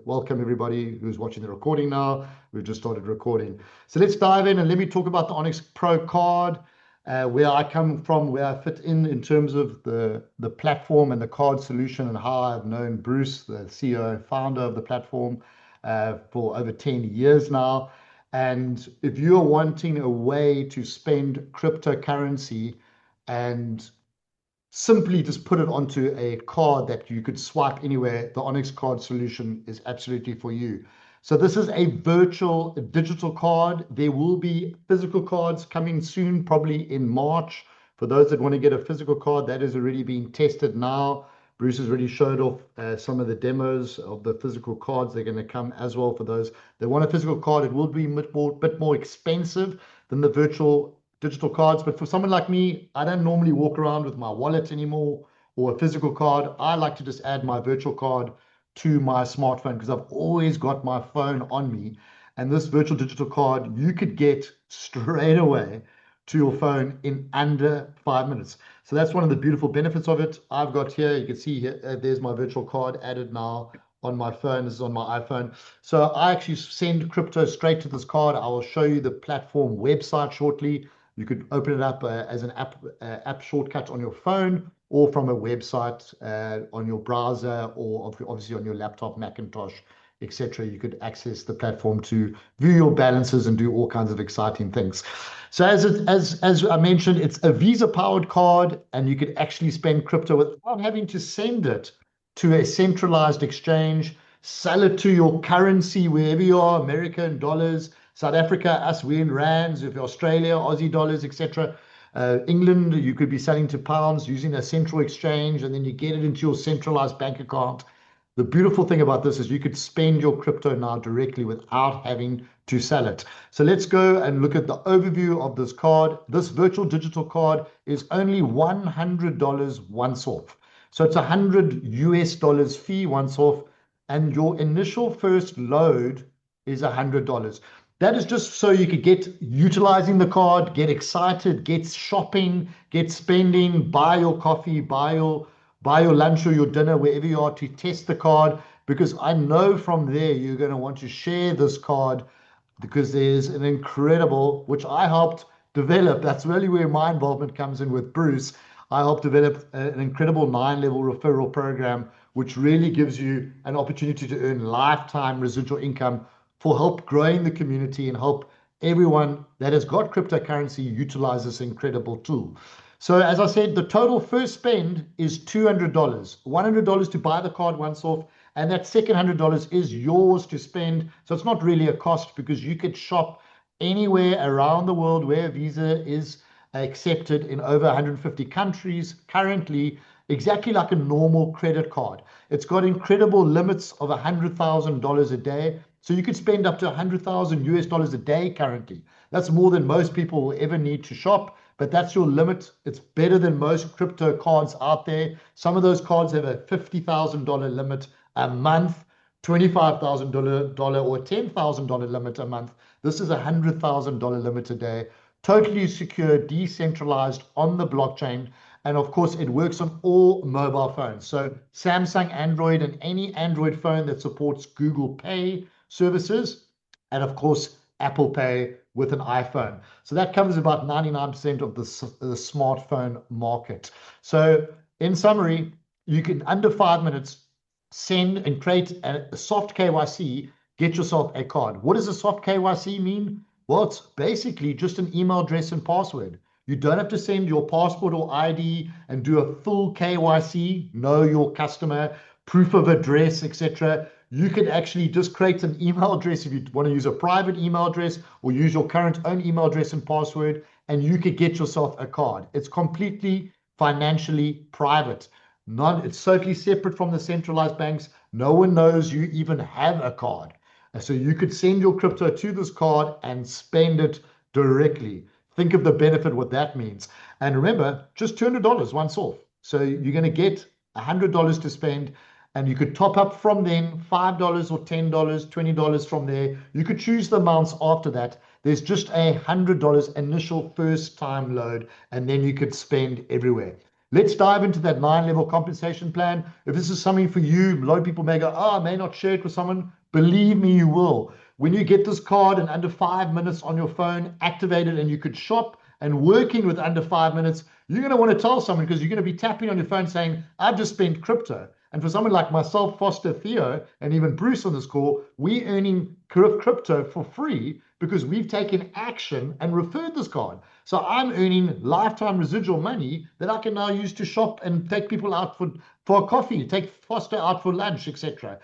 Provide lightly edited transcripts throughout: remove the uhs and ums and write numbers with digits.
welcome everybody who's watching the recording now. We've just started recording. So let's dive in and let me talk about the ONYXpro card, where I come from, where I fit in terms of the platform and the card solution, and how I've known Bruce, the CEO and founder of the platform, for over 10 years now. And if you're wanting a way to spend cryptocurrency and simply just put it onto a card that you could swipe anywhere, the ONYX card solution is absolutely for you. So this is a virtual digital card. There will be physical cards coming soon, probably in March. For those that want to get a physical card, that is already being tested now. Bruce has already showed off some of the demos of the physical cards. They're going to come as well for those that want a physical card. It will be a bit more expensive than the virtual digital cards, but for someone like me, I don't normally walk around with my wallet anymore or a physical card. I like to just add my virtual card to my smartphone because I've always got my phone on me. And this virtual digital card, you could get straight away to your phone in under 5 minutes. So that's one of the beautiful benefits of it. I've got here, you can see here, there's my virtual card added now on my phone. This is on my iPhone. So I actually send crypto straight to this card. I will show you the platform website shortly. You could open it up as an app shortcut on your phone, or from a website on your browser, or obviously on your laptop, Macintosh, etc. You could access the platform to view your balances and do all kinds of exciting things. So as I mentioned, it's a Visa-powered card, and you could actually spend crypto without having to send it to a centralized exchange, sell it to your currency wherever you are, America in dollars, South Africa, us, we're in rands, if Australia, Aussie dollars, etc. England, you could be selling to pounds using a central exchange, and then you get it into your centralized bank account. The beautiful thing about this is you could spend your crypto now directly without having to sell it. So let's go and look at the overview of this card. This virtual digital card is only $100 once off. So it's $100 fee once off, and your initial first load is $100. That is just so you could get utilizing the card, get excited, get shopping, get spending, buy your coffee, buy your lunch or your dinner, wherever you are, to test the card. Because I know from there you're going to want to share this card, because there's an incredible, which I helped develop. That's really where my involvement comes in with Bruce. I helped develop an incredible 9-level referral program, which really gives you an opportunity to earn lifetime residual income for help growing the community and help everyone that has got cryptocurrency utilize this incredible tool. So as I said, the total first spend is $200, $100 to buy the card once off, and that second $100 is yours to spend. So it's not really a cost, because you could shop anywhere around the world where Visa is accepted in over 150 countries currently, exactly like a normal credit card. It's got incredible limits of $100,000 a day. So you could spend up to $100,000 a day currently. That's more than most people will ever need to shop, but that's your limit. It's better than most crypto cards out there. Some of those cards have a $50,000 limit a month, $25,000 or $10,000 limit a month. This is a $100,000 limit a day, totally secure, decentralized on the blockchain. And of course, it works on all mobile phones. So Samsung, Android, and any Android phone that supports Google Pay services, and of course Apple Pay with an iPhone. So that covers about 99% of the smartphone market. So in summary, you can, under 5 minutes, send and create a soft KYC, get yourself a card. What does a soft KYC mean? Well, it's basically just an email address and password. You don't have to send your passport or ID and do a full KYC, know your customer, proof of address, etc. You can actually just create an email address if you want to use a private email address, or use your current own email address and password, and you could get yourself a card. It's completely financially private. It's totally separate from the centralized banks. No one knows you even have a card. So you could send your crypto to this card and spend it directly. Think of the benefit, what that means. And remember, just $200 once off. So you're going to get $100 to spend, and you could top up from then $5 or $10, $20 from there. You could choose the amounts after that. There's just $100 initial first time load, and then you could spend everywhere. Let's dive into that 9-level compensation plan. If this is something for you, a lot of people may go, oh, I may not share it with someone. Believe me, you will. When you get this card in under 5 minutes on your phone, activated, and you could shop and working with under 5 minutes, you're going to want to tell someone because you're going to be tapping on your phone saying, I've just spent crypto. And for someone like myself, Foster, Theo, and even Bruce on this call, we're earning crypto for free because we've taken action and referred this card. So I'm earning lifetime residual money that I can now use to shop and take people out for a coffee, take Foster out for lunch, etc.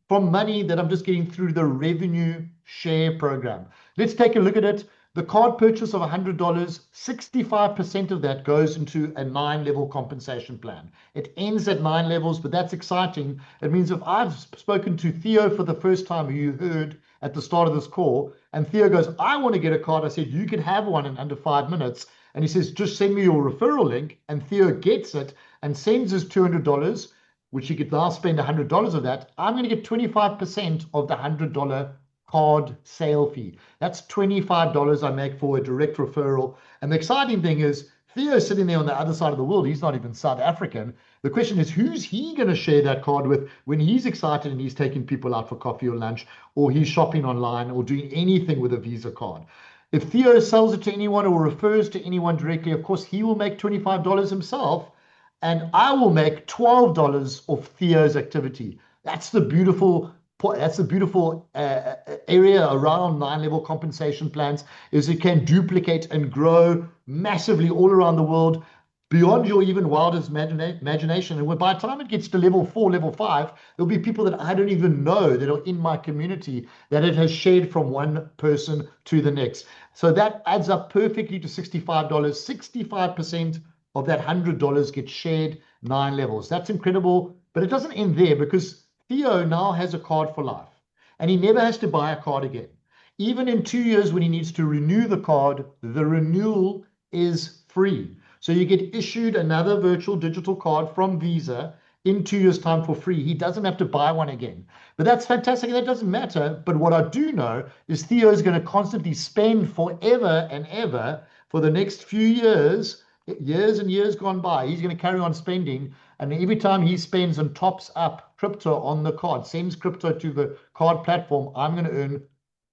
From money that I'm just getting through the revenue share program. Let's take a look at it. The card purchase of $100, 65% of that goes into a 9-level compensation plan. It ends at 9 levels, but that's exciting. It means if I've spoken to Theo for the first time, who you heard at the start of this call, and Theo goes, I want to get a card. I said, you can have one in under 5 minutes. And he says, just send me your referral link. And Theo gets it and sends us $200, which he could now spend $100 of that. I'm going to get 25% of the $100 card sale fee. That's $25 I make for a direct referral. And the exciting thing is Theo's sitting there on the other side of the world. He's not even South African. The question is, who's he going to share that card with when he's excited and he's taking people out for coffee or lunch, or he's shopping online or doing anything with a Visa card? If Theo sells it to anyone or refers to anyone directly, of course, he will make $25 himself, and I will make $12 off Theo's activity. That's the beautiful area around 9-level compensation plans, is it can duplicate and grow massively all around the world beyond your even wildest imagination. And by the time it gets to level 4, level 5, there'll be people that I don't even know that are in my community that it has shared from one person to the next. So that adds up perfectly to $65. 65% of that $100 gets shared 9 levels. That's incredible, but it doesn't end there because Theo now has a card for life, and he never has to buy a card again. Even in 2 years when he needs to renew the card, the renewal is free. So you get issued another virtual digital card from Visa in 2 years' time for free. He doesn't have to buy one again. But that's fantastic. That doesn't matter. But what I do know is Theo is going to constantly spend forever and ever for the next few years and years gone by. He's going to carry on spending, and every time he spends and tops up crypto on the card, sends crypto to the card platform, I'm going to earn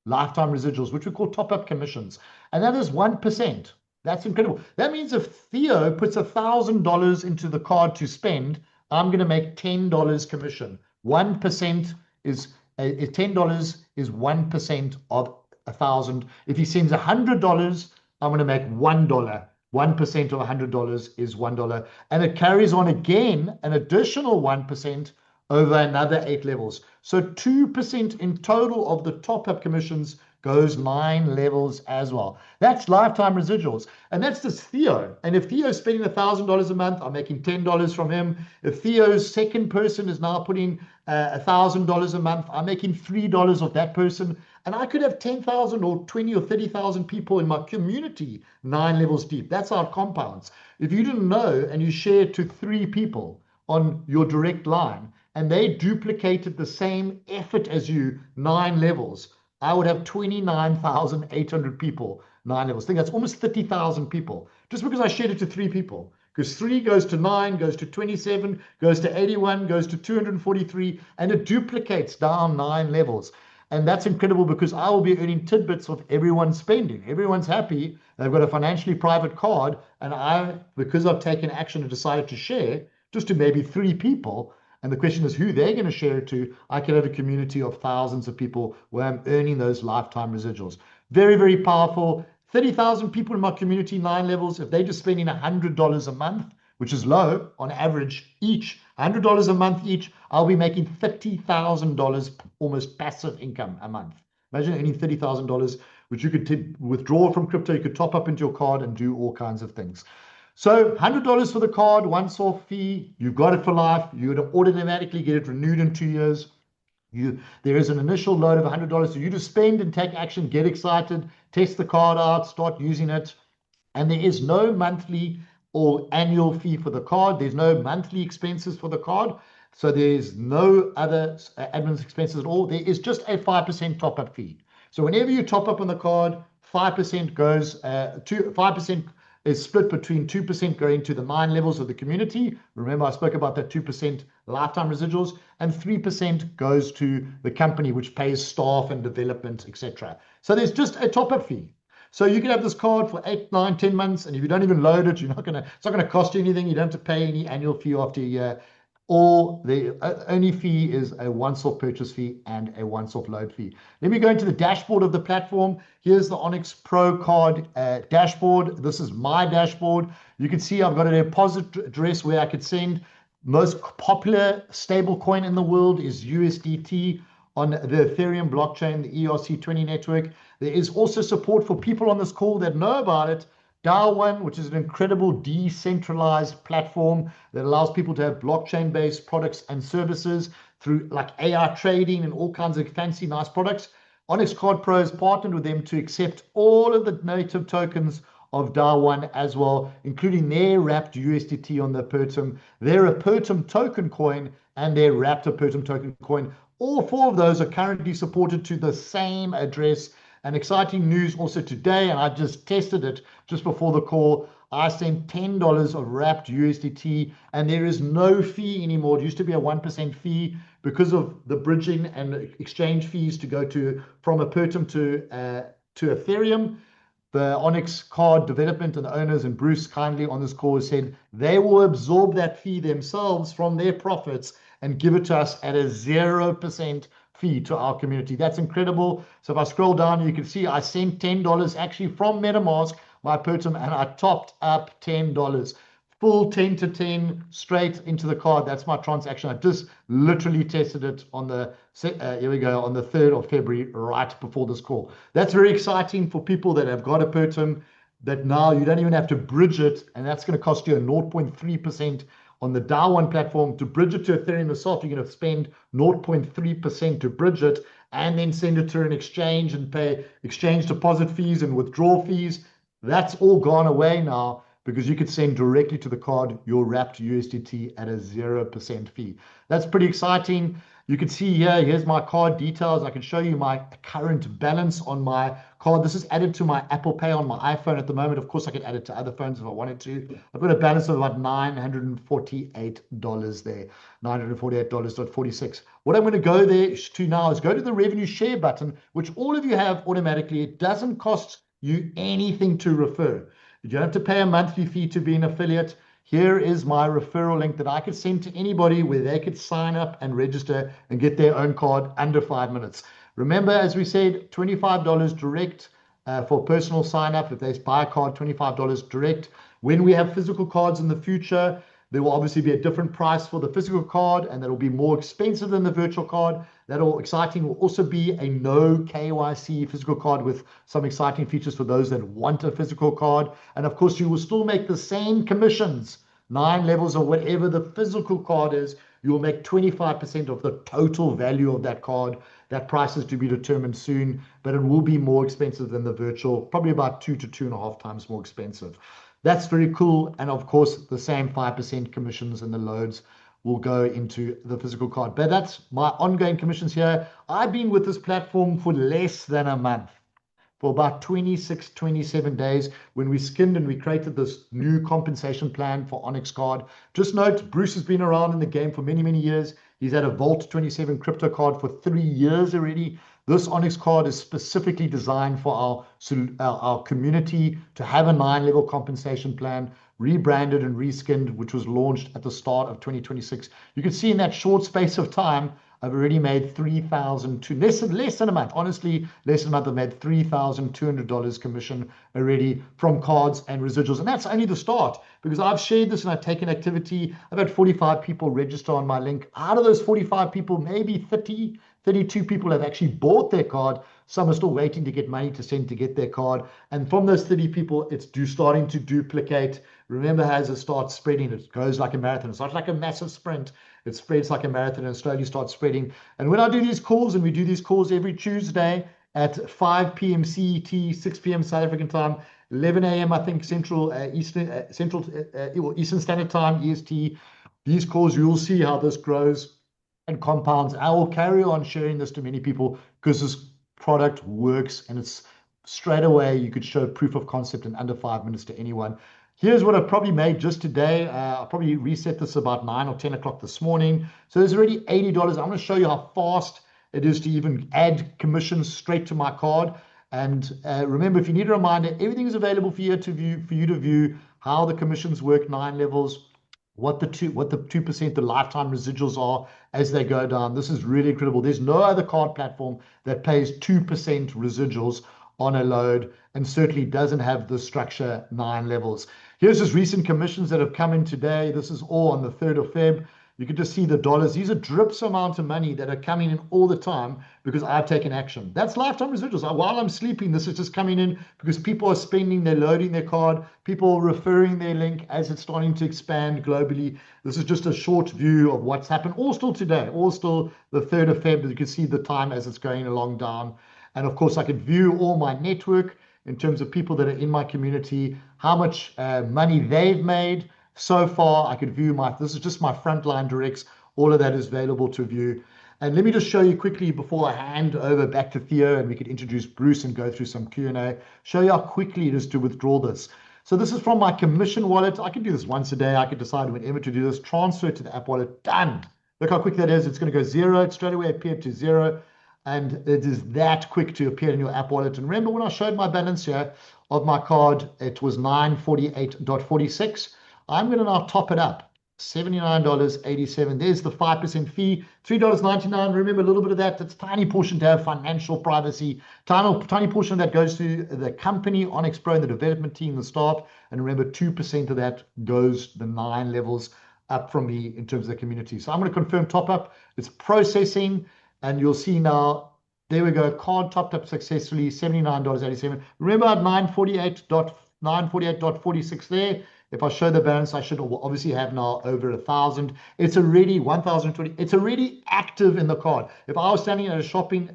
lifetime residuals, which we call top-up commissions, and that is 1%. That's incredible. That means if Theo puts $1,000 into the card to spend, I'm going to make $10 commission. 1% is $10 is 1% of 1,000. If he sends $100, I'm going to make $1. 1% of $100 is $1. And it carries on again, an additional 1% over another 8 levels. So 2% in total of the top-up commissions goes 9 levels as well. That's lifetime residuals. And that's just Theo. And if Theo's spending $1,000 a month, I'm making $10 from him. If Theo's second person is now putting $1,000 a month, I'm making $3 of that person. And I could have 10,000 or 20 or 30,000 people in my community 9 levels deep. That's how it compounds. If you didn't know and you share to 3 people on your direct line and they duplicated the same effort as you 9 levels, I would have 29,800 people 9 levels. I think that's almost 30,000 people just because I shared it to 3 people. Because 3 goes to 9, goes to 27, goes to 81, goes to 243, and it duplicates down 9 levels. And that's incredible because I will be earning tidbits of everyone's spending. Everyone's happy. They've got a financially private card. And because I've taken action and decided to share just to maybe 3 people, and the question is who they're going to share it to, I can have a community of thousands of people where I'm earning those lifetime residuals. Very, very powerful. 30,000 people in my community, 9 levels. If they're just spending $100 a month, which is low on average each, $100 a month each, I'll be making $30,000 almost passive income a month. Imagine earning $30,000, which you could withdraw from crypto, you could top up into your card and do all kinds of things. So $100 for the card, once-off fee, you've got it for life. You're going to automatically get it renewed in 2 years. There is an initial load of $100 for you to spend and take action, get excited, test the card out, start using it. And there is no monthly or annual fee for the card. There's no monthly expenses for the card. So there's no other admin expenses at all. There is just a 5% top-up fee. So whenever you top up on the card, 5% goes to 5% is split between 2% going to the 9 levels of the community. Remember, I spoke about that 2% lifetime residuals, and 3% goes to the company, which pays staff and development, etc. So there's just a top-up fee. So you can have this card for 8, 9, 10 months, and if you don't even load it, it's not gonna cost you anything. You don't have to pay any annual fee after a year. Or the only fee is a once-off purchase fee and a once-off load fee. Let me go into the dashboard of the platform. Here's the ONYXpro card dashboard. This is my dashboard. You can see I've got a deposit address where I could send. Most popular stable coin in the world is USDT on the Ethereum blockchain, the ERC-20 network. There is also support for people on this call that know about it. DAO1, which is an incredible decentralized platform that allows people to have blockchain-based products and services through like AI trading and all kinds of fancy, nice products. Onyx Card Pro has partnered with them to accept all of the native tokens of DAO1 as well, including their wrapped USDT on the Pertum, their Pertum token coin, and their wrapped Pertum token coin. All 4 of those are currently supported to the same address. And exciting news also today, and I just tested it just before the call. I sent $10 of wrapped USDT, and there is no fee anymore. It used to be a 1% fee because of the bridging and exchange fees to go from a Pertum to Ethereum. The Onyx card development and the owners, and Bruce kindly on this call said they will absorb that fee themselves from their profits and give it to us at a 0% fee to our community. That's incredible. So if I scroll down, you can see I sent $10 actually from MetaMask, my Pertum, and I topped up $10. Full 10 to 10 straight into the card. That's my transaction. I just literally tested it on the, here we go, on the 3rd of February, right before this call. That's very exciting for people that have got a Pertum, that now you don't even have to bridge it, and that's going to cost you a 0.3% on the DAO1 platform. To bridge it to Ethereum itself, you're going to spend 0.3% to bridge it, and then send it to an exchange and pay exchange deposit fees and withdrawal fees. That's all gone away now, because you could send directly to the card your wrapped USDT at a 0% fee. That's pretty exciting. You can see here, here's my card details. I can show you my current balance on my card. This is added to my Apple Pay on my iPhone at the moment. Of course, I could add it to other phones if I wanted to. I've got a balance of about $948 there, $948.46. What I'm going to go there to now is go to the revenue share button, which all of you have automatically. It doesn't cost you anything to refer. You don't have to pay a monthly fee to be an affiliate. Here is my referral link that I could send to anybody where they could sign up and register and get their own card under 5 minutes. Remember, as we said, $25 direct for personal sign up. If they buy a card, $25 direct. When we have physical cards in the future, there will obviously be a different price for the physical card, and that'll be more expensive than the virtual card. That'll exciting will also be a no KYC physical card with some exciting features for those that want a physical card. And of course, you will still make the same commissions, 9 levels or whatever the physical card is. You will make 25% of the total value of that card. That price is to be determined soon, but it will be more expensive than the virtual, probably about 2 to 2.5 times more expensive. That's very cool. And of course, the same 5% commissions and the loads will go into the physical card. But that's my ongoing commissions here. I've been with this platform for less than a month, for about 26, 27 days, when we skinned and we created this new compensation plan for Onyx Card. Just note, Bruce has been around in the game for many, many years. He's had a VAULT27 crypto card for 3 years already. This Onyx card is specifically designed for our community to have a 9-level compensation plan, rebranded and reskinned, which was launched at the start of 2026. You can see in that short space of time, I've already made $3,000, less than a month. Honestly, less than a month, I've made $3,200 commission already from cards and residuals. And that's only the start, because I've shared this and I've taken activity. I've had 45 people register on my link. Out of those 45 people, maybe 32 people have actually bought their card. Some are still waiting to get money to send to get their card. And from those 30 people, it's starting to duplicate. Remember, as it starts spreading, it goes like a marathon. It's not like a massive sprint. It spreads like a marathon and slowly starts spreading. And when I do these calls, and we do these calls every Tuesday at 5 p.m. CET, 6 p.m. South African time, 11 a.m. I think Eastern Standard Time, EST. These calls, you'll see how this grows and compounds. I will carry on sharing this to many people because this product works and it's straight away you could show proof of concept in under 5 minutes to anyone. Here's what I probably made just today. I probably reset this about 9 or 10 o'clock this morning. So there's already $80. I'm going to show you how fast it is to even add commissions straight to my card. And remember, if you need a reminder, everything is available for you to view how the commissions work, 9 levels, what the 2%, the lifetime residuals are as they go down. This is really incredible. There's no other card platform that pays 2% residuals on a load, and certainly doesn't have the structure 9 levels. Here's just recent commissions that have come in today. This is all on the 3rd of Feb. You can just see the dollars. These are drips amount of money that are coming in all the time because I've taken action. That's lifetime residuals. While I'm sleeping, this is just coming in because people are spending, they're loading their card, people are referring their link as it's starting to expand globally. This is just a short view of what's happened, all still today, all still the 3rd of Feb. You can see the time as it's going along down. And of course, I could view all my network in terms of people that are in my community, how much money they've made so far. I could view this is just my frontline directs. All of that is available to view. And let me just show you quickly before I hand over back to Theo and we could introduce Bruce and go through some Q&A, show you how quickly it is to withdraw this. So this is from my commission wallet. I can do this once a day. I could decide whenever to do this, transfer it to the app wallet, done. Look how quick that is. It's going to go 0. It straight away appeared to 0. And it is that quick to appear in your app wallet. And remember when I showed my balance here of my card, it was 948.46. I'm going to now top it up, $79.87. There's the 5% fee, $3.99. Remember, a little bit of that, that's a tiny portion to have financial privacy. Tiny portion of that goes to the company, ONYXpro, and the development team, the staff. And remember, 2% of that goes the 9 levels up from me in terms of the community. So I'm going to confirm top up. It's processing. And you'll see now, there we go, card topped up successfully, $79.87. Remember at 948.46 there. If I show the balance, I should obviously have now over 1,000. It's already 1,020. It's already active in the card. If I was standing at a shopping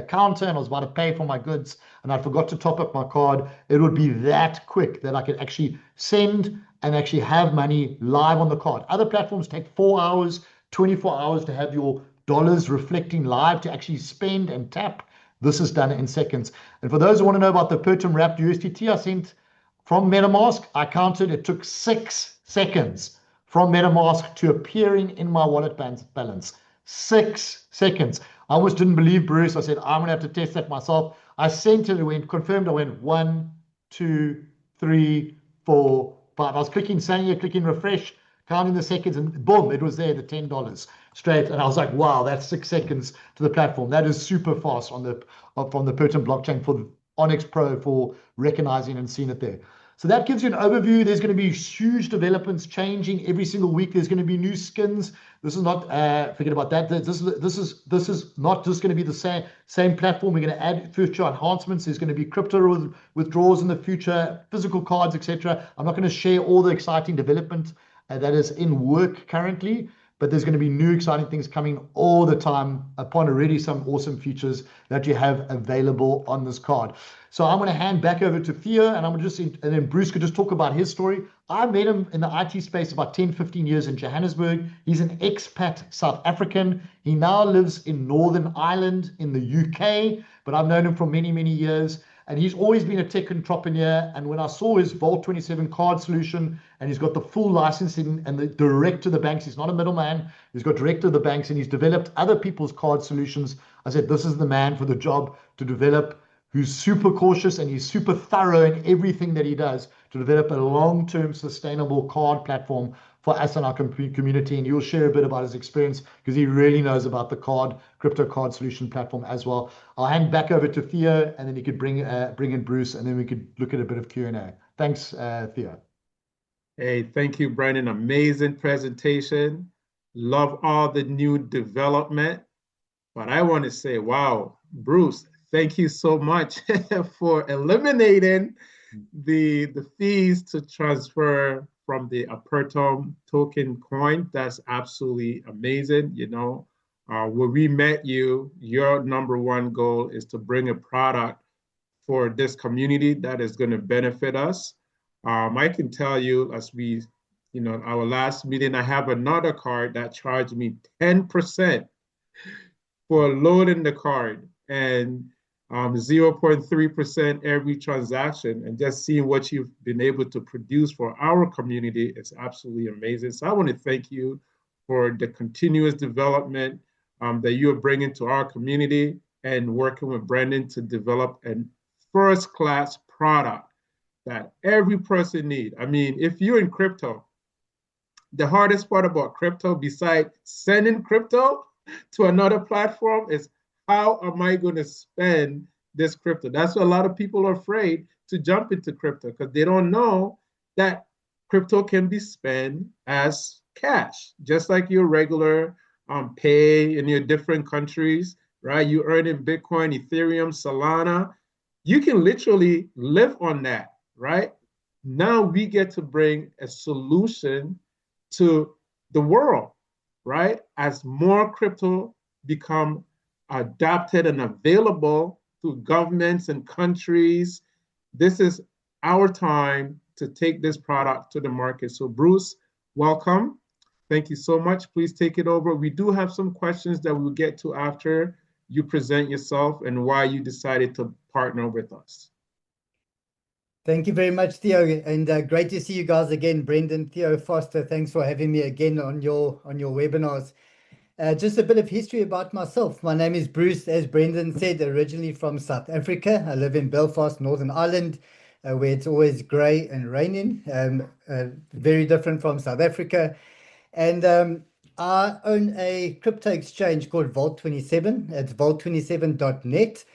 counter and I was about to pay for my goods and I forgot to top up my card, it would be that quick that I could actually send and actually have money live on the card. Other platforms take 4 hours, 24 hours to have your dollars reflecting live to actually spend and tap. This is done in seconds. And for those who want to know about the Pertum wrapped USDT I sent from MetaMask, I counted, it took 6 seconds from MetaMask to appearing in my wallet balance. 6 seconds. I almost didn't believe Bruce. I said, I'm going to have to test that myself. I sent it, it went confirmed. I went 1, 2, 3, 4, 5. I was clicking refresh, counting the seconds, and boom, it was there, the $10 straight. And I was like, wow, that's 6 seconds to the platform. That is super fast from the Pertum blockchain for ONYXpro for recognizing and seeing it there. So that gives you an overview. There's going to be huge developments changing every single week. There's going to be new skins. This is not, forget about that. This is not just going to be the same platform. We're going to add future enhancements. There's going to be crypto withdrawals in the future, physical cards, etc. I'm not going to share all the exciting development that is in work currently, but there's going to be new exciting things coming all the time upon already some awesome features that you have available on this card. So I'm going to hand back over to Theo, and I'm going to and then Bruce could just talk about his story. I met him in the IT space about 10, 15 years in Johannesburg. He's an expat South African. He now lives in Northern Ireland in the UK, but I've known him for many, many years. And he's always been a tech entrepreneur. And when I saw his VAULT27 card solution, and he's got the full licensing and the direct to the banks, he's not a middleman, he's got direct to the banks, and he's developed other people's card solutions. I said, this is the man for the job to develop, who's super cautious and he's super thorough in everything that he does to develop a long-term sustainable card platform for us and our community. And he'll share a bit about his experience because he really knows about the crypto card solution platform as well. I'll hand back over to Theo, and then he could bring in Bruce, and then we could look at a bit of Q&A. Thanks, Theo. Hey, thank you, Brandon. Amazing presentation. Love all the new development. But I want to say, wow, Bruce, thank you so much for eliminating the fees to transfer from the Pertum token coin. That's absolutely amazing. You know, when we met you, your #1 goal is to bring a product for this community that is going to benefit us. I can tell you, as we, you know, our last meeting, I have another card that charged me 10% for loading the card. And 0.3% every transaction, and just seeing what you've been able to produce for our community is absolutely amazing. So I want to thank you for the continuous development that you're bringing to our community and working with Brendan to develop a first-class product that every person needs. I mean, if you're in crypto, the hardest part about crypto, besides sending crypto to another platform, is how am I going to spend this crypto? That's why a lot of people are afraid to jump into crypto, because they don't know that crypto can be spent as cash, just like your regular pay in your different countries, right? You earn in Bitcoin, Ethereum, Solana. You can literally live on that, right? Now we get to bring a solution to the world, right? As more crypto become adopted and available to governments and countries, this is our time to take this product to the market. So Bruce, welcome. Thank you so much. Please take it over. We do have some questions that we'll get to after you present yourself and why you decided to partner with us. Thank you very much, Theo, and great to see you guys again. Brendan, Theo, Foster, thanks for having me again on your webinars. Just a bit of history about myself. My name is Bruce, as Brendan said, originally from South Africa. I live in Belfast, Northern Ireland, where it's always grey and raining, very different from South Africa. And I own a crypto exchange called VAULT27. It's vault27.net,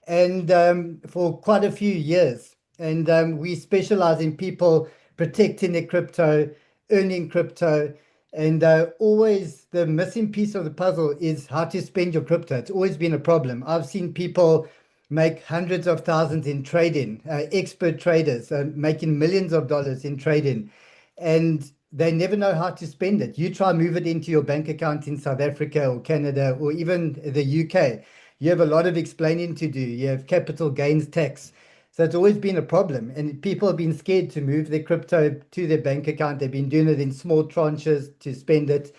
and for quite a few years. And we specialize in people protecting their crypto, earning crypto, and always the missing piece of the puzzle is how to spend your crypto. It's always been a problem. I've seen people make hundreds of thousands in trading, expert traders making millions of dollars in trading, and they never know how to spend it. You try move it into your bank account in South Africa or Canada or even the UK. You have a lot of explaining to do. You have capital gains tax. So it's always been a problem, and people have been scared to move their crypto to their bank account. They've been doing it in small tranches to spend it.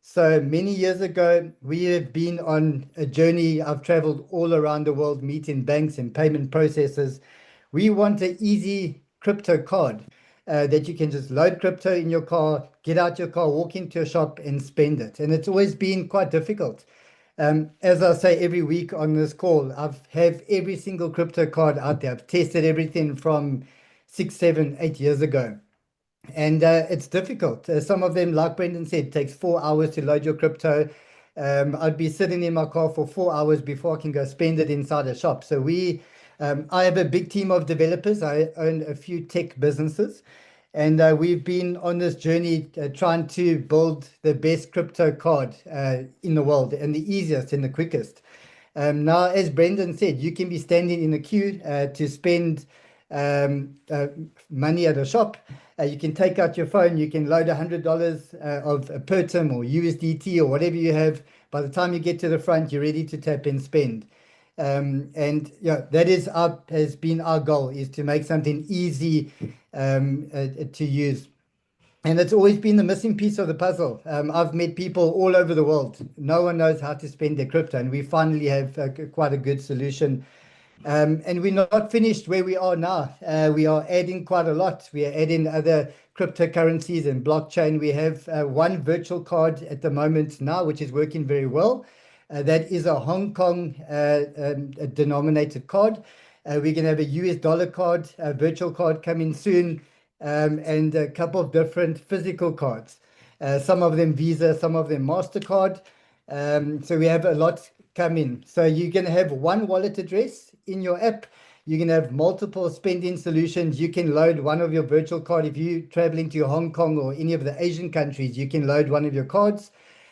So many years ago, we have been on a journey. I've traveled all around the world, meeting banks and payment processors. We want an easy crypto card that you can just load crypto in your car, get out your car, walk into a shop and spend it. And it's always been quite difficult. As I say every week on this call, I've have every single crypto card out there. I've tested everything from 6, 7, 8 years ago. And it's difficult. Some of them, like Brendan said, takes 4 hours to load your crypto. I'd be sitting in my car for 4 hours before I can go spend it inside a shop. So I have a big team of developers. I own a few tech businesses. And we've been on this journey trying to build the best crypto card in the world, and the easiest and the quickest. Now, as Brendan said, you can be standing in a queue to spend money at a shop. You can take out your phone, you can load $100 of a Pertum or USDT or whatever you have. By the time you get to the front, you're ready to tap and spend. And yeah, that has been our goal, is to make something easy to use. And it's always been the missing piece of the puzzle. I've met people all over the world. No one knows how to spend their crypto, and we finally have quite a good solution. And we're not finished where we are now. We are adding quite a lot. We are adding other cryptocurrencies and blockchain. We have one virtual card at the moment now, which is working very well. That is a Hong Kong denominated card. We're going to have a US dollar card, a virtual card coming soon, and a couple of different physical cards. Some of them Visa, some of them Mastercard. So we have a lot coming. So you're going to have one wallet address in your app. You can have multiple spending solutions. You can load one of your virtual card. If you're traveling to Hong Kong or any of the Asian countries, you can load one of your cards.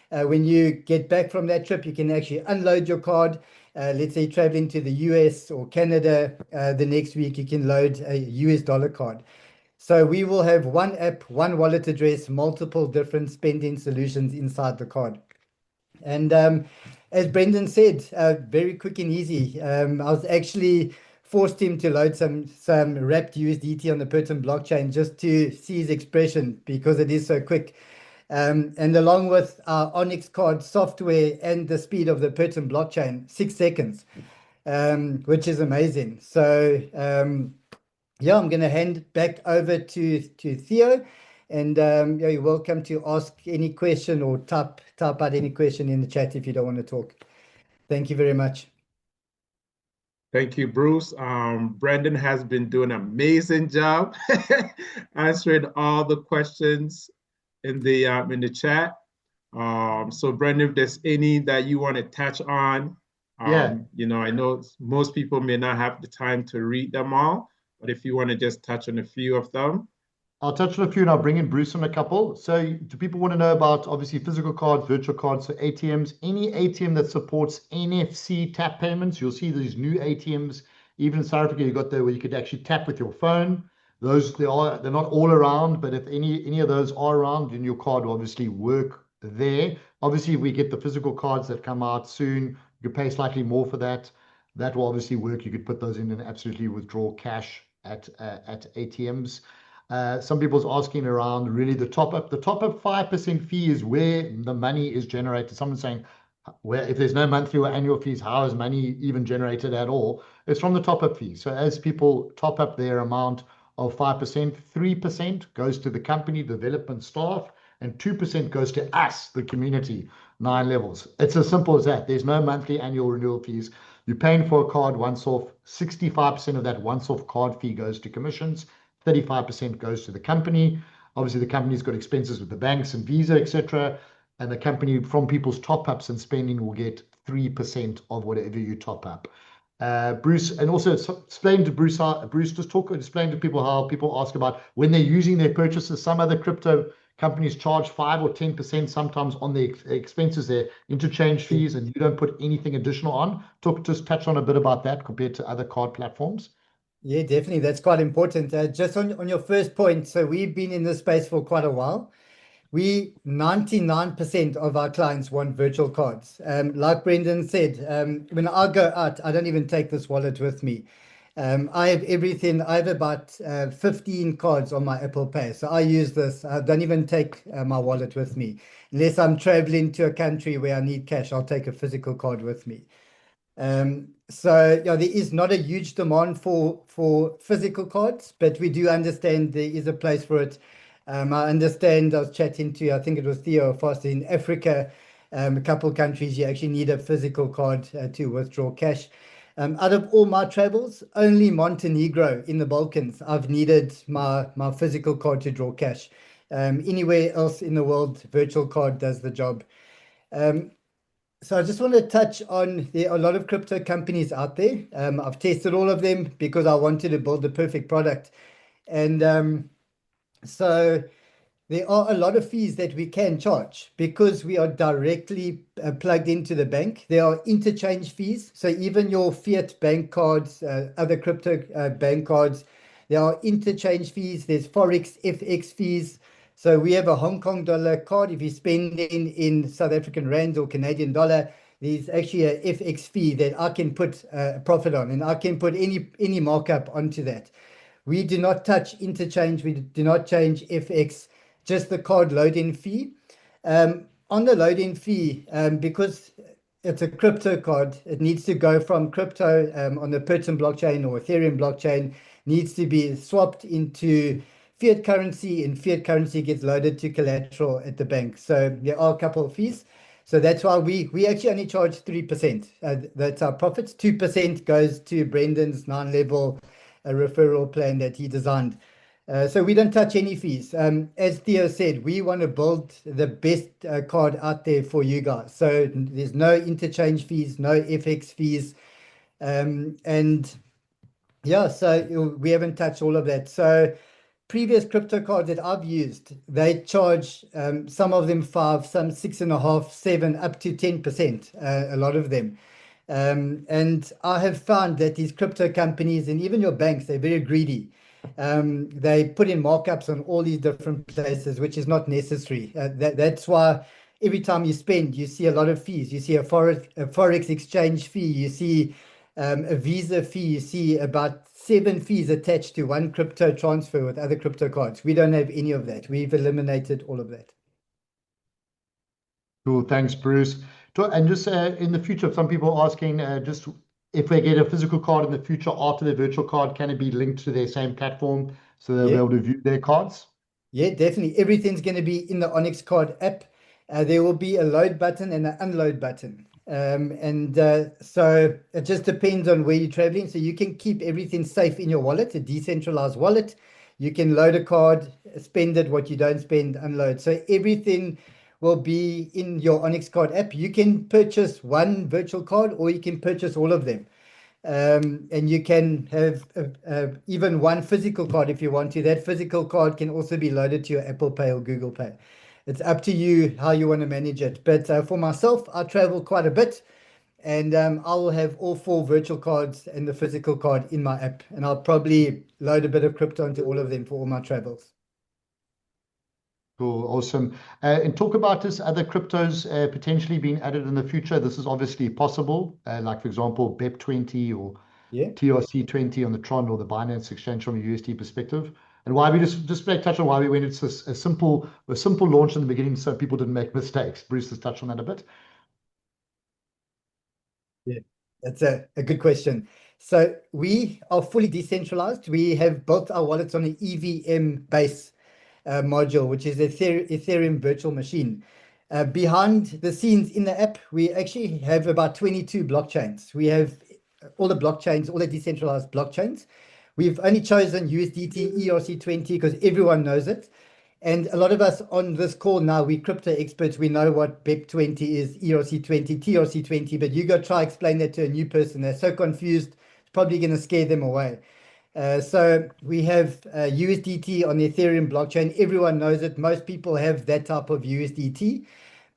When you get back from that trip, you can actually unload your card. Let's say traveling to the US or Canada the next week, you can load a US dollar card. So we will have one app, one wallet address, multiple different spending solutions inside the card. And as Brendan said, very quick and easy. I was actually forced him to load some wrapped USDT on the Pertum blockchain just to see his expression, because it is so quick. And along with our ONYX card software and the speed of the Pertum blockchain, 6 seconds. which is amazing. So yeah, I'm going to hand back over to Theo, and yeah, you're welcome to ask any question or type out any question in the chat if you don't want to talk. Thank you very much. Thank you, Bruce. Brendan has been doing an amazing job answering all the questions in the chat. So Brendan, if there's any that you want to touch on, you know, I know most people may not have the time to read them all, but if you want to just touch on a few of them. I'll touch on a few and I'll bring in Bruce on a couple. So do people want to know about obviously physical cards, virtual cards, so ATMs, any ATM that supports NFC tap payments? You'll see these new ATMs, even in South Africa, you've got there where you could actually tap with your phone. They're not all around, but if any of those are around, then your card will obviously work there. Obviously, if we get the physical cards that come out soon, you pay slightly more for that. That will obviously work. You could put those in and absolutely withdraw cash at ATMs. Some people's asking around really the top up. The top up 5% fee is where the money is generated. Someone's saying, where if there's no monthly or annual fees, how is money even generated at all? It's from the top up fee. So as people top up their amount of 5%, 3% goes to the company development staff, and 2% goes to us, the community, 9 levels. It's as simple as that. There's no monthly, annual renewal fees. You're paying for a card once off. 65% of that once off card fee goes to commissions. 35% goes to the company. Obviously, the company's got expenses with the banks and Visa, etc. And the company, from people's top ups and spending, will get 3% of whatever you top up. Bruce, and also explain to Bruce, explain to people how people ask about when they're using their purchases. Some other crypto companies charge 5 or 10% sometimes on the expenses, their interchange fees, and you don't put anything additional on. Just touch on a bit about that compared to other card platforms. Yeah, definitely. That's quite important. Just on your first point, so we've been in this space for quite a while. 99% of our clients want virtual cards. Like Brendan said, when I go out, I don't even take this wallet with me. I have everything. I have about 15 cards on my Apple Pay. So I use this. I don't even take my wallet with me. Unless I'm traveling to a country where I need cash, I'll take a physical card with me. So yeah, there is not a huge demand for physical cards, but we do understand there is a place for it. I understand, I was chatting to, I think it was Theo Foster in Africa, a couple of countries, you actually need a physical card to withdraw cash. Out of all my travels, only Montenegro in the Balkans, I've needed my physical card to draw cash. Anywhere else in the world, virtual card does the job. So I just want to touch on, there are a lot of crypto companies out there. I've tested all of them because I wanted to build the perfect product. And so there are a lot of fees that we can charge because we are directly plugged into the bank. There are interchange fees. So even your fiat bank cards, other crypto bank cards, there are interchange fees. There's Forex, FX fees. So we have a Hong Kong dollar card. If you spend in South African rand or Canadian dollar, there's actually a FX fee that I can put a profit on, and I can put any markup onto that. We do not touch interchange. We do not change FX, just the card load-in fee. On the load-in fee, because it's a crypto card, it needs to go from crypto on the Perton blockchain or Ethereum blockchain, needs to be swapped into fiat currency, and fiat currency gets loaded to collateral at the bank. So there are a couple of fees. So that's why we actually only charge 3%. That's our profits. 2% goes to Brendan's 9-level referral plan that he designed. So we don't touch any fees. As Theo said, we want to build the best card out there for you guys. So there's no interchange fees, no FX fees. And yeah, so we haven't touched all of that. So previous crypto cards that I've used, they charge some of them 5, some 6.5, 7, up to 10%, a lot of them. And I have found that these crypto companies and even your banks, they're very greedy. They put in markups on all these different places, which is not necessary. That's why every time you spend, you see a lot of fees. You see a Forex exchange fee, you see a Visa fee, you see about 7 fees attached to one crypto transfer with other crypto cards. We don't have any of that. We've eliminated all of that. Cool, thanks, Bruce. And just in the future, some people asking, just if they get a physical card in the future after their virtual card, can it be linked to their same platform so they'll be Yeah. able to view their cards? Yeah, definitely. Everything's going to be in the Onyx Card app. There will be a load button and an unload button. So it just depends on where you're traveling. So you can keep everything safe in your wallet, a decentralized wallet. You can load a card, spend it, what you don't spend, unload. So everything will be in your Onyx Card app. You can purchase one virtual card or you can purchase all of them. And you can have even one physical card if you want to. That physical card can also be loaded to your Apple Pay or Google Pay. It's up to you how you want to manage it. But for myself, I travel quite a bit, and I'll have all 4 virtual cards and the physical card in my app, and I'll probably load a bit of crypto into all of them for all my travels. Cool, awesome. And talk about this other cryptos potentially being added in the future. This is obviously possible, like for example, BEP20 or Yeah. TRC20 on the Tron or the Binance exchange from a USD perspective. And why we just touch on why we went. It's a simple launch in the beginning, so people didn't make mistakes. Bruce has touched on that a bit. Yeah, that's a good question. So we are fully decentralized. We have built our wallets on an EVM base module, which is Ethereum virtual machine. Behind the scenes in the app, we actually have about 22 blockchains. We have all the blockchains, all the decentralized blockchains. We've only chosen USDT ERC-20 because everyone knows it. And a lot of us on this call now, we crypto experts, we know what BEP20 is, ERC-20, TRC-20, but you go try explain that to a new person. They're so confused, it's probably going to scare them away. So we have USDT on the Ethereum blockchain. Everyone knows it. Most people have that type of USDT.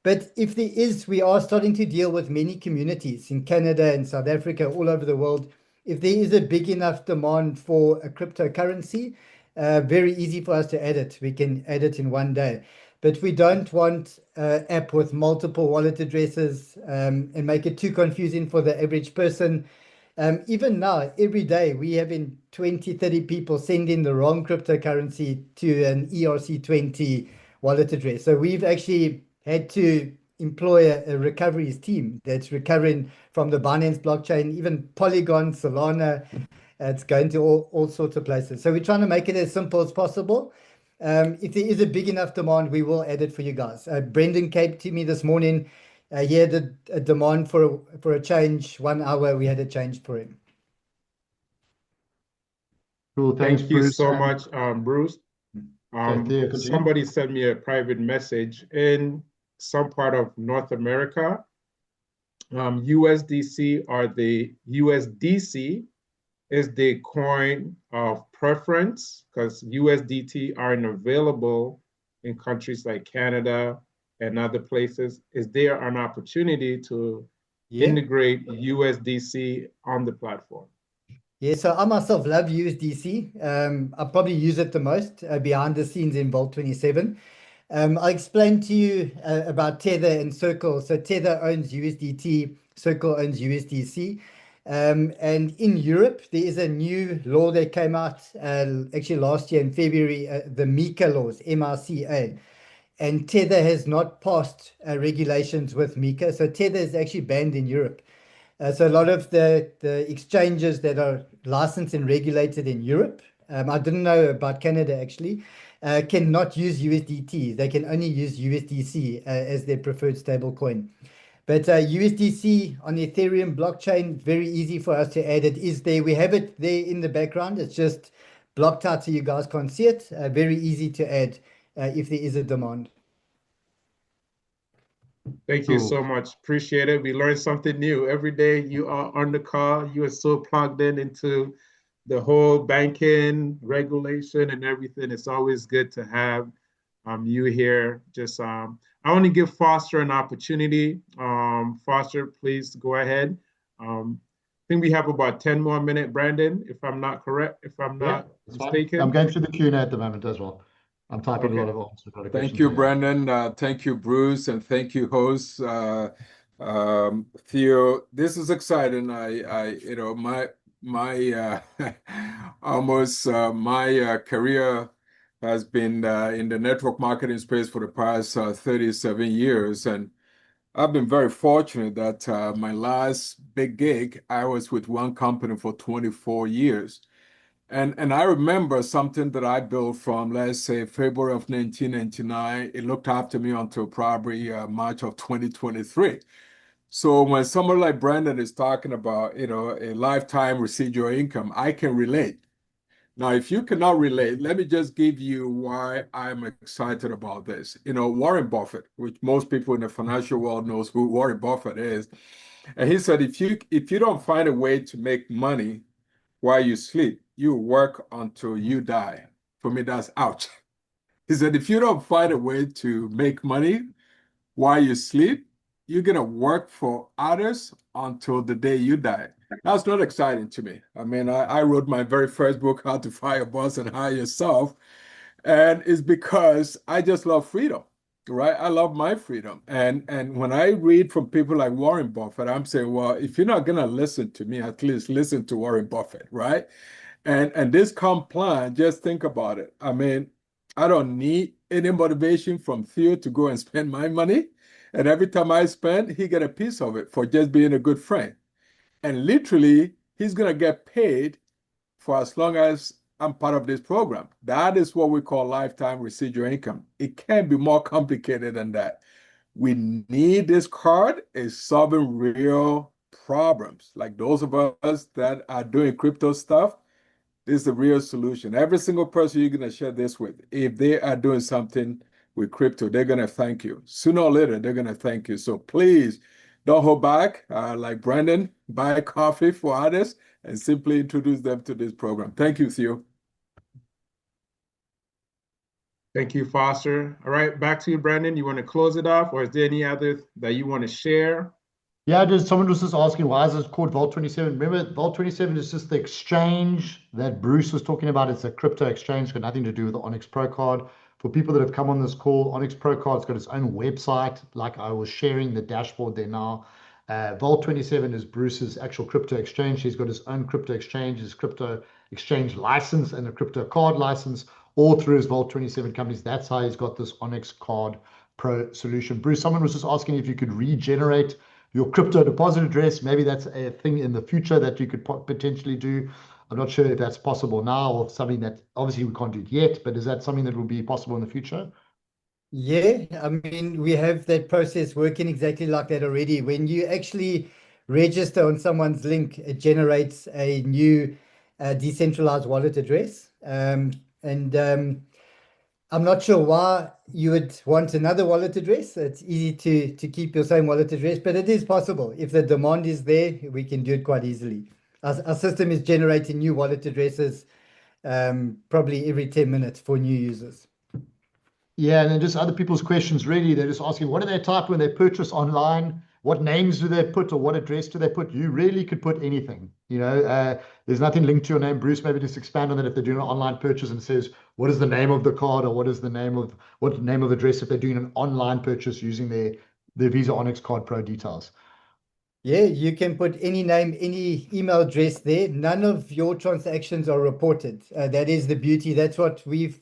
But if there is, we are starting to deal with many communities in Canada and South Africa, all over the world. If there is a big enough demand for a cryptocurrency, very easy for us to add it. We can add it in one day. But we don't want an app with multiple wallet addresses and make it too confusing for the average person. Even now, every day, we have 20, 30 people sending the wrong cryptocurrency to an ERC-20 wallet address. So we've actually had to employ a recoveries team that's recovering from the Binance blockchain, even Polygon, Solana. It's going to all sorts of places. So we're trying to make it as simple as possible. If there is a big enough demand, we will add it for you guys. Brendan came to me this morning. He had a demand for a change. 1 hour, we had a change for him. Cool, thanks, Thank you Bruce. so much, Bruce. Somebody sent me a private message in some part of North America. USDC or the USDC is the coin of preference because USDT aren't available in countries like Canada and other places. Is there an opportunity to integrate USDC on the platform? Yeah, so I myself love USDC. I probably use it the most behind the scenes in VAULT27. I'll explain to you about Tether and Circle. So Tether owns USDT, Circle owns USDC. And in Europe, there is a new law that came out actually last year in February, the MiCA laws, MRCA. And Tether has not passed regulations with MiCA. So Tether is actually banned in Europe. So a lot of the exchanges that are licensed and regulated in Europe, I didn't know about Canada actually, cannot use USDT. They can only use USDC as their preferred stablecoin. But USDC on the Ethereum blockchain, very easy for us to add. It is there. We have it there in the background. It's just blocked out so you guys can't see it. Very easy to add if there is a demand. Thank you so much. Appreciate it. We learned something new. Every day you are on the call. You are so plugged into the whole banking regulation and everything. It's always good to have you here. Just I want to give Foster an opportunity. Foster, please go ahead. I think we have about 10 more minutes, Brandon, if I'm not correct, if I'm not mistaken. I'm going through the Q&A at the moment as well. I'm typing a lot of answers. Thank you, Brandon. Thank you, Bruce, and thank you, hosts. Theo, this is exciting. My almost my career has been in the network marketing space for the past 37 years, and I've been very fortunate that my last big gig, I was with one company for 24 years. And I remember something that I built from, let's say, February of 1999. It looked after me until probably March of 2023. So when someone like Brandon is talking about, a lifetime residual income, I can relate. Now, if you cannot relate, let me just give you why I'm excited about this. Warren Buffett, which most people in the financial world knows who Warren Buffett is, and he said, if you don't find a way to make money while you sleep, you work until you die. For me, that's ouch. He said, if you don't find a way to make money while you sleep, you're going to work for others until the day you die. That's not exciting to me. I mean, I wrote my very first book, How to Fire a Boss and Hire Yourself. And it's because I just love freedom, right? I love my freedom. And when I read from people like Warren Buffett, I'm saying, well, if you're not going to listen to me, at least listen to Warren Buffett, right? And this comp plan, just think about it. I mean, I don't need any motivation from Theo to go and spend my money. And every time I spend, he get a piece of it for just being a good friend. And literally, he's going to get paid for as long as I'm part of this program. That is what we call lifetime residual income. It can't be more complicated than that. We need this card. It's solving real problems. Like those of us that are doing crypto stuff, this is the real solution. Every single person you're going to share this with, if they are doing something with crypto, they're going to thank you. Sooner or later, they're going to thank you. So please don't hold back. Like Brandon, buy coffee for others and simply introduce them to this program. Thank you, Theo. Thank you, Foster. All right, back to you, Brandon. You want to close it off, or is there any other that you want to share? Yeah, someone was just asking, why is it called VAULT27? Remember, VAULT27 is just the exchange that Bruce was talking about. It's a crypto exchange, got nothing to do with the ONYXpro card. For people that have come on this call, ONYXpro card's got its own website, like I was sharing the dashboard there now. VAULT27 is Bruce's actual crypto exchange. He's got his own crypto exchange, his crypto exchange license, and a crypto card license, all through his VAULT27 companies. That's how he's got this Onyx Card Pro solution. Bruce, someone was just asking if you could regenerate your crypto deposit address. Maybe that's a thing in the future that you could potentially do. I'm not sure if that's possible now or something that obviously we can't do it yet, but is that something that will be possible in the future? Yeah, I mean, we have that process working exactly like that already. When you actually register on someone's link, it generates a new decentralized wallet address. I'm not sure why you would want another wallet address. It's easy to keep your same wallet address, but it is possible. If the demand is there, we can do it quite easily. Our system is generating new wallet addresses probably every 10 minutes for new users. Yeah, and then just other people's questions, really. They're just asking, what do they type when they purchase online? What names do they put or what address do they put? You really could put anything. There's nothing linked to your name. Bruce, maybe just expand on that if they're doing an online purchase and says, what is the name of the card or what name of address if they're doing an online purchase using their Visa Onyx Card Pro details. Yeah, you can put any name, any email address there. None of your transactions are reported. That is the beauty. That's what we've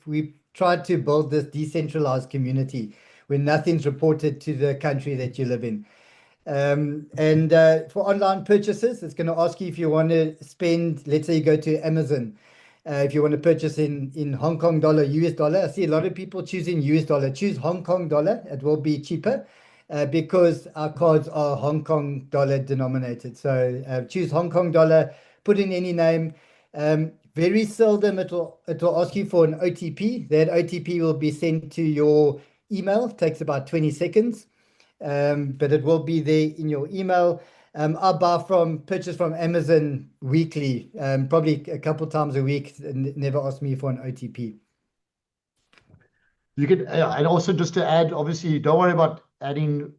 tried to build, this decentralized community where nothing's reported to the country that you live in. For online purchases, it's going to ask you if you want to spend, let's say you go to Amazon, if you want to purchase in Hong Kong dollar, US dollar. I see a lot of people choosing US dollar. Choose Hong Kong dollar. It will be cheaper because our cards are Hong Kong dollar denominated. So choose Hong Kong dollar, put in any name. Very seldom it will ask you for an OTP. That OTP will be sent to your email. It takes about 20 seconds. But it will be there in your email. I purchase from Amazon weekly, probably a couple times a week, and never ask me for an OTP. You could, and also just to add, obviously, don't worry about adding.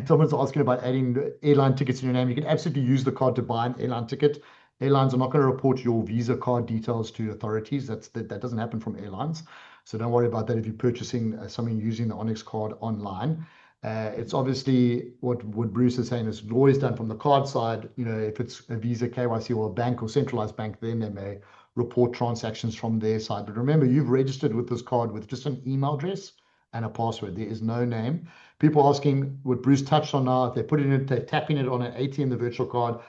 Someone's asking about adding airline tickets in your name. You can absolutely use the card to buy an airline ticket. Airlines are not going to report your Visa card details to authorities. That doesn't happen from airlines. So don't worry about that if you're purchasing something using the Onyx card online. It's obviously what Bruce is saying is always done from the card side. If it's a Visa, KYC, or a bank or centralized bank, then they may report transactions from their side. But remember, you've registered with this card with just an email address and a password. There is no name. People asking what Bruce touched on now, if they put it in, they're tapping it on an ATM, the virtual card,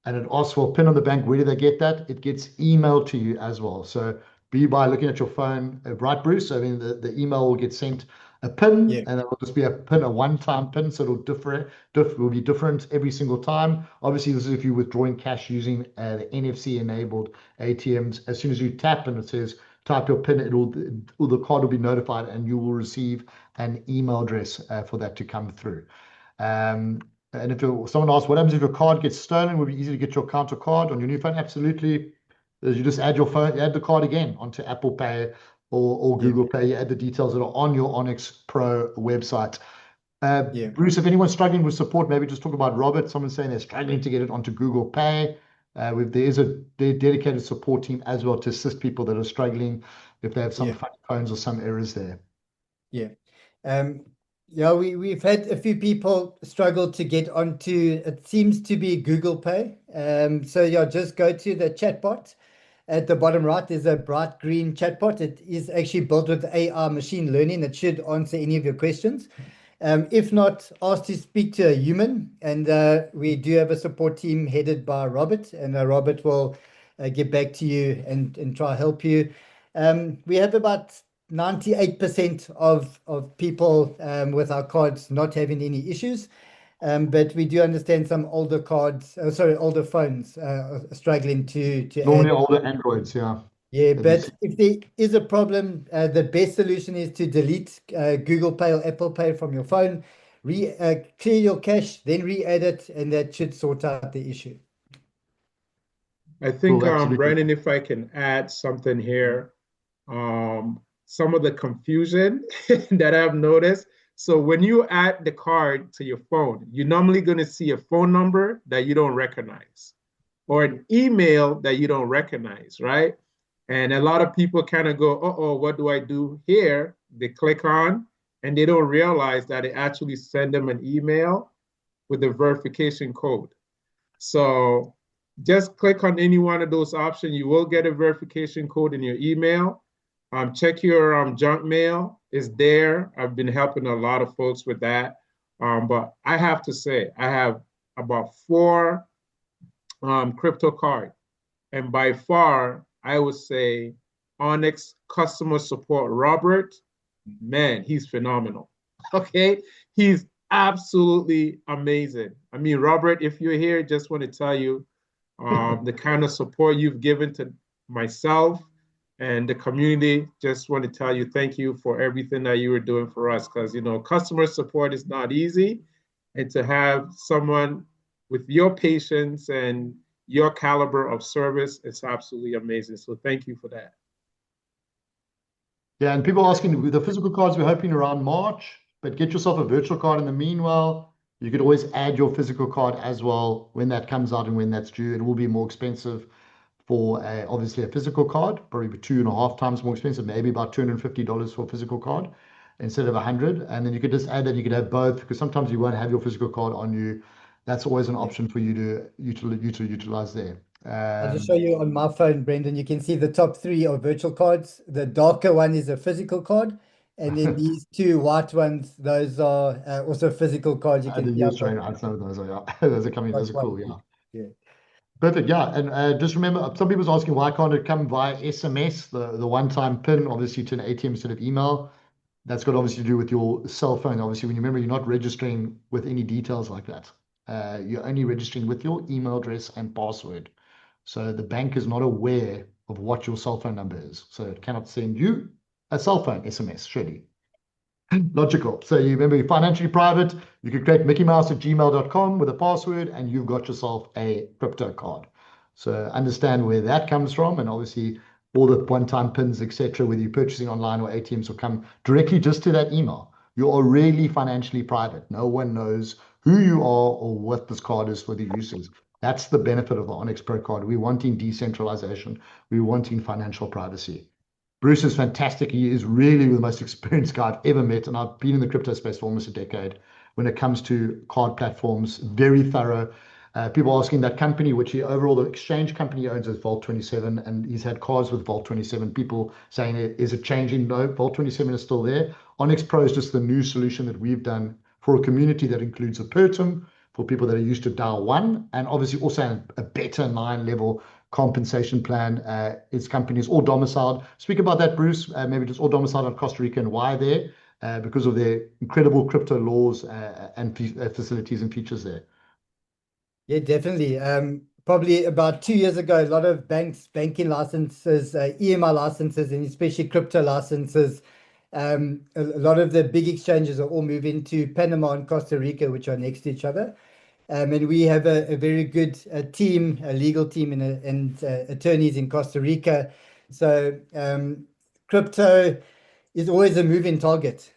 and it asks for a PIN on the bank, where do they get that? It gets emailed to you as well. So be by looking at your phone, right, Bruce? I mean, the email will get sent a PIN, Yeah. and it will just be a PIN, a one-time PIN, so it'll will be different every single time. Obviously, this is if you're withdrawing cash using the NFC-enabled ATMs. As soon as you tap and it says type your PIN, the card will be notified, and you will receive an email address for that to come through. And if someone asks, what happens if your card gets stolen? Would it be easy to get your counter card on your new phone? Absolutely. You just add the card again onto Apple Pay or Google Pay. You add the details that are on your ONYXpro website. Bruce, if anyone's struggling with support, maybe just talk about Robert. Someone's saying they're struggling to get it onto Google Pay. There is a dedicated support team as well to assist people that are struggling if they have some funny phones or some errors there. We've had a few people struggle to get onto, it seems to be Google Pay. Just go to the chatbot. At the bottom right, there's a bright green chatbot. It is actually built with AI machine learning. It should answer any of your questions. If not, ask to speak to a human. And we do have a support team headed by Robert, and Robert will get back to you and try to help you. We have about 98% of people with our cards not having any issues. But we do understand some older phones are struggling to Normally older Androids, but if there is a problem, the best solution is to delete Google Pay or Apple Pay from your phone, clear your cache, then re-add it, and that should sort out the issue. I think, Brandon, if I can add something here, some of the confusion that I've noticed. So when you add the card to your phone, you're normally going to see a phone number that you don't recognize or an email that you don't recognize, right? And a lot of people kind of go, uh-oh, what do I do here? They click on, and they don't realize that it actually send them an email with the verification code. So just click on any one of those options. You will get a verification code in your email. Check your junk mail. It's there. I've been helping a lot of folks with that. But I have to say, I have about 4 crypto cards. And by far, I would say Onyx customer support, Robert, man, he's phenomenal. Okay? He's absolutely amazing. I mean, Robert, if you're here, just want to tell you the kind of support you've given to myself and the community. Just want to tell you thank you for everything that you were doing for us, because, you know, customer support is not easy. And to have someone with your patience and your caliber of service, it's absolutely amazing. So thank you for that. Yeah, and people asking, with the physical cards, we're hoping around March, but get yourself a virtual card in the meanwhile. You could always add your physical card as well when that comes out and when that's due. It will be more expensive for obviously a physical card, probably 2.5 times more expensive, maybe about $250 for a physical card instead of $100. And then you could just add that. You could have both, because sometimes you won't have your physical card on you. That's always an option for you to utilize there. I'll just show you on my phone, Brendan. You can see the top 3 are virtual cards. The darker one is a physical card. And then these 2 white ones, those are also physical cards. You can see those are, those are coming. Those are cool, yeah. Perfect, yeah. And just remember, some people's asking, why can't it come via SMS, the one-time PIN, obviously to an ATM instead of email? That's got obviously to do with your cell phone. Obviously, when you remember, you're not registering with any details like that. You're only registering with your email address and password. So the bank is not aware of what your cell phone number is. So it cannot send you a cell phone SMS, surely. Logical. So you remember, you're financially private. You could create mickeymouse@gmail.com with a password, and you've got yourself a crypto card. So understand where that comes from, and obviously all the one-time pins, etc., whether you're purchasing online or ATMs, will come directly just to that email. You are really financially private. No one knows who you are or what this card is for the uses. That's the benefit of the ONYXpro card. We're wanting decentralization. We're wanting financial privacy. Bruce is fantastic. He is really the most experienced guy I've ever met, and I've been in the crypto space for almost a decade when it comes to card platforms. Very thorough. People asking that company, which he overall, the exchange company he owns is VAULT27, and he's had cards with VAULT27. People saying, is it changing? No, VAULT27 is still there. ONYXpro is just the new solution that we've done for a community that includes a PERTM for people that are used to DAO 1, and obviously also a better 9-level compensation plan. Its company is all domiciled. Speak about that, Bruce. Maybe just all domiciled in Costa Rica, and why there? Because of their incredible crypto laws and facilities and features there. Yeah, definitely. Probably about 2 years ago, a lot of banking licenses, EMI licenses, and especially crypto licenses, a lot of the big exchanges are all moving to Panama and Costa Rica, which are next to each other. And we have a very good team, a legal team and attorneys in Costa Rica. So crypto is always a moving target.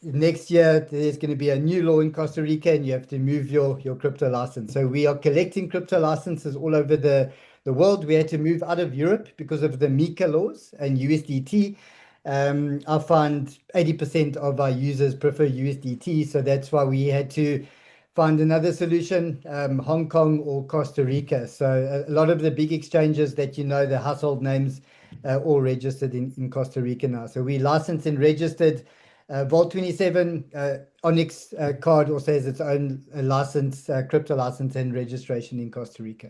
Next year, there's going to be a new law in Costa Rica, and you have to move your crypto license. So we are collecting crypto licenses all over the world. We had to move out of Europe because of the MiCA laws and USDT. I find 80% of our users prefer USDT, so that's why we had to find another solution, Hong Kong or Costa Rica. So a lot of the big exchanges that the household names, all registered in Costa Rica now. So we licensed and registered. VAULT27 Onyx card also has its own license, crypto license and registration in Costa Rica.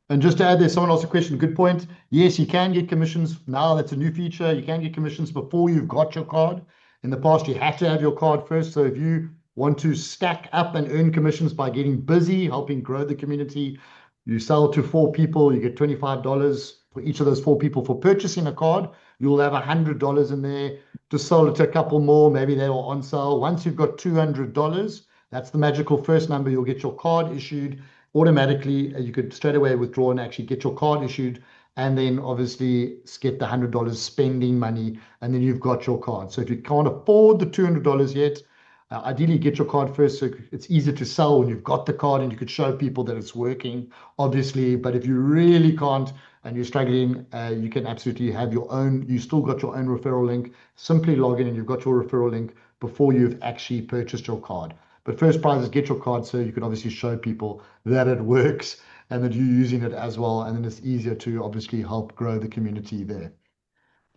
And just to add there, someone asked a question, good point. Yes, you can get commissions now. That's a new feature. You can get commissions before you've got your card. In the past, you had to have your card first. So if you want to stack up and earn commissions by getting busy, helping grow the community, you sell to 4 people, you get $25 for each of those 4 people for purchasing a card. You'll have $100 in there to sell it to a couple more. Maybe they are on sale. Once you've got $200, that's the magical first number. You'll get your card issued automatically. You could straight away withdraw and actually get your card issued, and then obviously get the $100 spending money, and then you've got your card. So if you can't afford the $200 yet, ideally get your card first so it's easier to sell when you've got the card and you could show people that it's working, obviously. But if you really can't and you're struggling, you can absolutely have your own, you still got your own referral link. Simply log in and you've got your referral link before you've actually purchased your card. But first prize is get your card so you can obviously show people that it works and that you're using it as well. And then it's easier to obviously help grow the community there.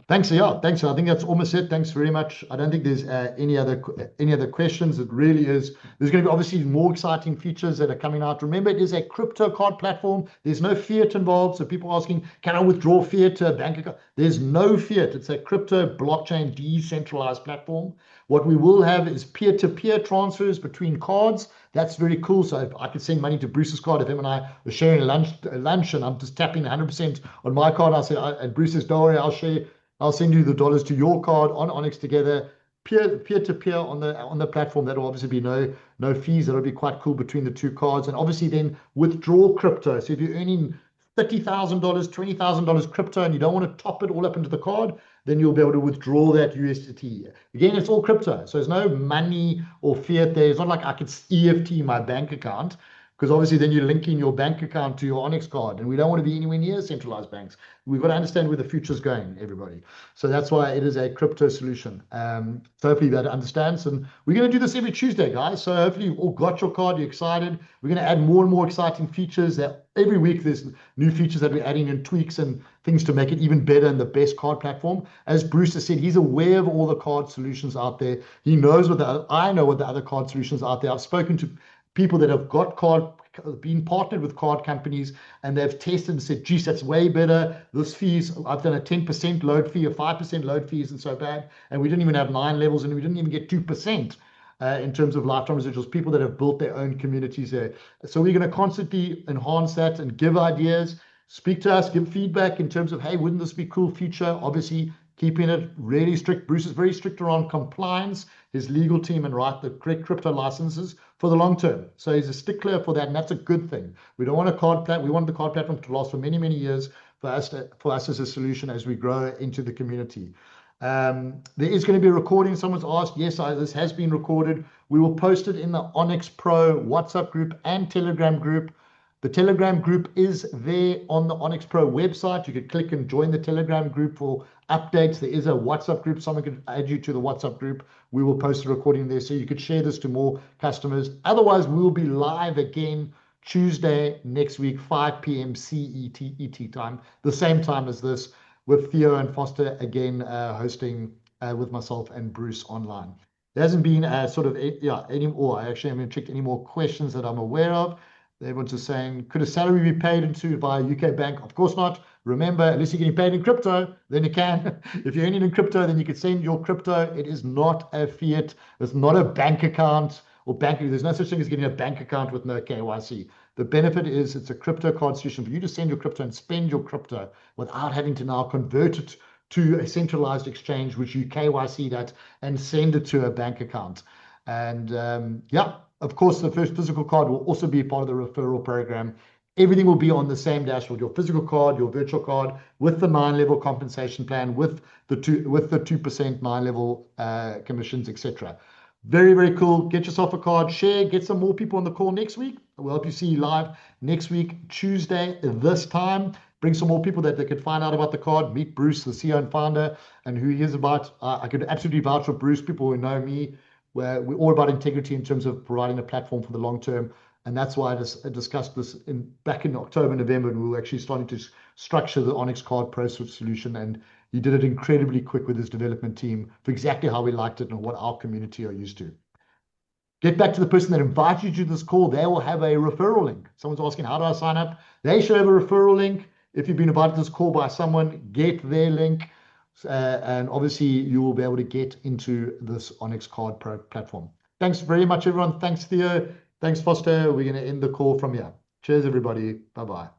Thanks. Yeah, thanks. I think that's almost it. Thanks very much. I don't think there's any other questions. It really is. There's going to be obviously more exciting features that are coming out. Remember, it is a crypto card platform. There's no fiat involved. So people asking, can I withdraw fiat to a bank account? There's no fiat. It's a crypto blockchain decentralized platform. What we will have is peer-to-peer transfers between cards. That's very cool. So if I could send money to Bruce's card, if him and I were sharing lunch and I'm just tapping 100% on my card, I'll say, and Bruce says, don't worry, I'll send you the dollars to your card on Onyx together, peer-to-peer on the platform. That will obviously be no fees. That'll be quite cool between the two cards. And obviously then withdraw crypto. So if you're earning $30,000, $20,000 crypto and you don't want to top it all up into the card, then you'll be able to withdraw that USDT. Again, it's all crypto. So there's no money or fiat there. It's not like I could EFT my bank account, because obviously then you're linking your bank account to your Onyx card, and we don't want to be anywhere near centralized banks. We've got to understand where the future's going, everybody. So that's why it is a crypto solution. So hopefully that understands. And we're going to do this every Tuesday, guys. So hopefully you've all got your card, you're excited. We're going to add more and more exciting features. That every week there's new features that we're adding and tweaks and things to make it even better and the best card platform. As Bruce has said, he's aware of all the card solutions out there. He knows I know what the other card solutions out there. I've spoken to people that have been partnered with card companies, and they've tested and said, geez, that's way better. This fees, I've done a 10% load fee, a 5% load fee isn't so bad. And we didn't even have 9 levels, and we didn't even get 2% in terms of lifetime residuals, people that have built their own communities there. So we're going to constantly enhance that and give ideas, speak to us, give feedback in terms of, hey, wouldn't this be a cool feature? Obviously, keeping it really strict. Bruce is very strict around compliance, his legal team, and write the correct crypto licenses for the long term. So he's a stickler for that, and that's a good thing. We don't want a card platform. We want the card platform to last for many, many years for us as a solution as we grow into the community. There is going to be a recording. Someone's asked. Yes, this has been recorded. We will post it in the ONYXpro WhatsApp group and Telegram group. The Telegram group is there on the ONYXpro website. You could click and join the Telegram group for updates. There is a WhatsApp group. Someone could add you to the WhatsApp group. We will post a recording there so you could share this to more customers. Otherwise, we will be live again Tuesday next week, 5 p.m. CET time, the same time as this, with Theo and Foster again hosting with myself and Bruce online. There hasn't been any more. I actually haven't checked any more questions that I'm aware of. Everyone's just saying, could a salary be paid into via UK bank? Of course not. Remember, unless you're getting paid in crypto, then you can. If you're earning in crypto, then you can send your crypto. It is not a fiat. It's not a bank account or banking. There's no such thing as getting a bank account with no KYC. The benefit is it's a crypto card solution for you to send your crypto and spend your crypto without having to now convert it to a centralized exchange, which you KYC that and send it to a bank account. And yeah, of course, the first physical card will also be part of the referral program. Everything will be on the same dashboard, your physical card, your virtual card, with the 9-level compensation plan, with the 2% 9-level commissions, etc. Very, very cool. Get yourself a card, share, get some more people on the call next week. We'll help you see you live next week, Tuesday, this time. Bring some more people that they could find out about the card. Meet Bruce, the CEO and founder, and who he is about. I could absolutely vouch for Bruce. People who know me, where we're all about integrity in terms of providing a platform for the long term. And that's why I discussed this back in October, November, and we were actually starting to structure the Onyx Card Pro solution. And he did it incredibly quick with his development team for exactly how we liked it and what our community are used to. Get back to the person that invited you to this call. They will have a referral link. Someone's asking, how do I sign up? They should have a referral link. If you've been invited to this call by someone, get their link. And obviously, you will be able to get into this Onyx Card Pro platform. Thanks very much, everyone. Thanks, Theo. Thanks, Foster. We're going to end the call from here. Cheers, everybody. Bye-bye.